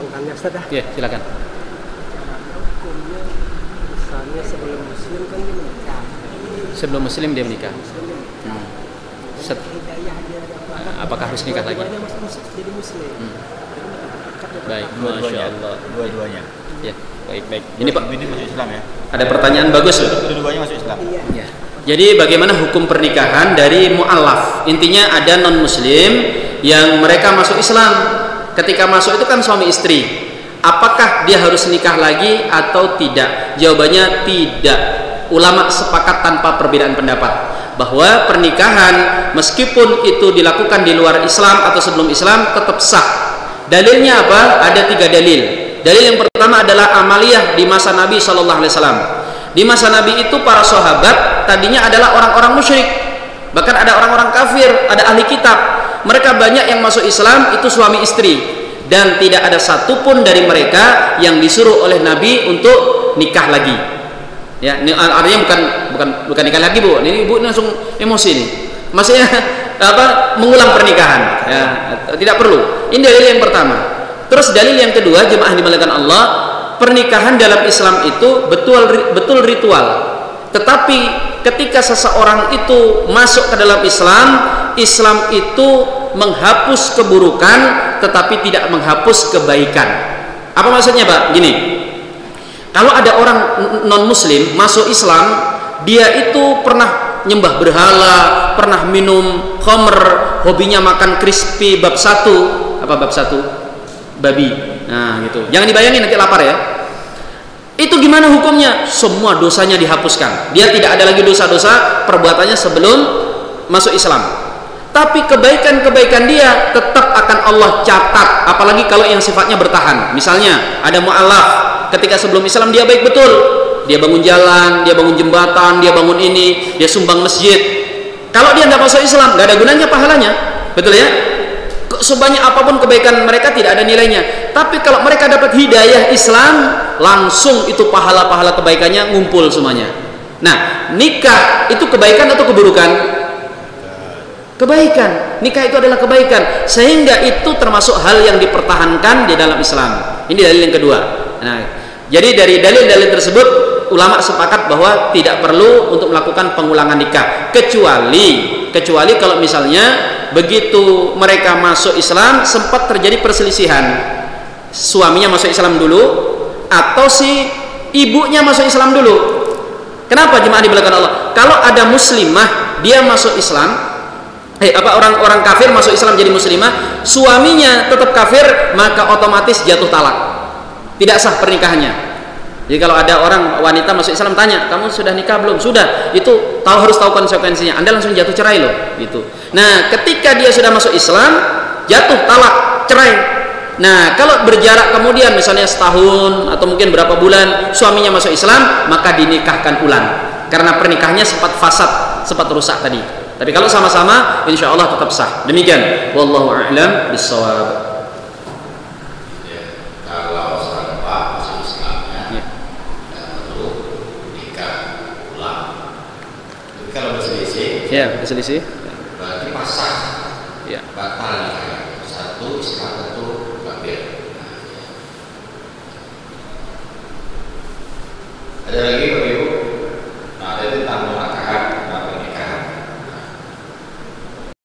tanya Ustaz dah. Ya, silakan. Hukumnya misalnya sebelum muslim kan dia menikah. Sebelum muslim dia menikah. Muslim. Hidayah dia Apakah harus nikah lagi? Dia masuk jadi muslim. Baik, Dua-duanya. Masya Allah. Dua-duanya. Ya, baik. Ini Pak, Ini masuk Islam ya? ada pertanyaan bagus loh. Dua-duanya masuk Islam. Iya. Ya. Jadi bagaimana hukum pernikahan dari mu'allaf? Intinya ada non muslim yang mereka masuk Islam. Ketika masuk itu kan suami istri. Apakah dia harus nikah lagi atau tidak? Jawabannya tidak. Ulama sepakat tanpa perbedaan pendapat bahwa pernikahan meskipun itu dilakukan di luar Islam atau sebelum Islam tetap sah. Dalilnya apa? Ada 3 dalil. Dalil yang pertama adalah amaliyah di masa Nabi SAW. Di masa Nabi itu para sahabat tadinya adalah orang-orang musyrik, bahkan ada orang-orang kafir, ada ahli kitab. Mereka banyak yang masuk Islam itu suami istri, dan tidak ada satupun dari mereka yang disuruh oleh Nabi untuk nikah lagi. Ya, ini artinya bukan nikah lagi, Bu. Ini Ibu langsung emosi nih. Maksudnya apa? Mengulang pernikahan. Ya, tidak perlu. Ini dalil yang pertama. Terus dalil yang kedua, jemaah dimuliakan Allah, pernikahan dalam Islam itu betul ritual. Tetapi ketika seseorang itu masuk ke dalam Islam, Islam itu menghapus keburukan tetapi tidak menghapus kebaikan. Apa maksudnya, Pak? Gini. Kalau ada orang non muslim masuk Islam, dia itu pernah nyembah berhala, pernah minum khamr, hobinya makan crispy bab 1. Apa bab 1? Babi. Nah, gitu. Jangan dibayangin nanti lapar ya. Itu gimana hukumnya? Semua dosanya dihapuskan. Dia tidak ada lagi dosa-dosa perbuatannya sebelum masuk Islam. Tapi kebaikan-kebaikan dia tetap akan Allah catat, apalagi kalau yang sifatnya bertahan. Misalnya ada mu'alaf, ketika sebelum Islam dia baik betul. Dia bangun jalan, dia bangun jembatan, dia bangun ini, dia sumbang masjid. Kalau dia tidak masuk Islam, nggak ada gunanya pahalanya. Betul ya? Sebanyak apapun kebaikan mereka tidak ada nilainya. Tapi kalau mereka dapat hidayah Islam, langsung itu pahala-pahala kebaikannya ngumpul semuanya. Nah, nikah itu kebaikan atau keburukan? Kebaikan. Nikah itu adalah kebaikan, sehingga itu termasuk hal yang dipertahankan di dalam Islam. Ini dalil yang kedua. Nah, jadi dari dalil-dalil tersebut ulama sepakat bahwa tidak perlu untuk melakukan pengulangan nikah, kecuali kalau misalnya begitu mereka masuk Islam sempat terjadi perselisihan, suaminya masuk Islam dulu atau si ibunya masuk Islam dulu. Kenapa jemaah di belakang Allah? Kalau ada muslimah dia masuk Islam, orang kafir masuk Islam jadi muslimah, suaminya tetap kafir, maka otomatis jatuh talak, tidak sah pernikahannya. Jadi kalau ada orang wanita masuk Islam tanya, kamu sudah nikah belum? Sudah. Itu harus tahu konsekuensinya. Anda langsung jatuh cerai loh, gitu. Nah, ketika dia sudah masuk Islam, jatuh talak, cerai. Nah, kalau berjarak kemudian misalnya setahun atau mungkin berapa bulan suaminya masuk Islam, maka dinikahkan ulang. Karena pernikahannya sempat fasad, sempat rusak tadi. Tapi kalau sama-sama, insya Allah tetap sah. Demikian. Wallahu a'lam bishawab. Ya, berselisih. Berarti pasang. Ya. Batal nikah. Satu Islam, satu kafir. Ada lagi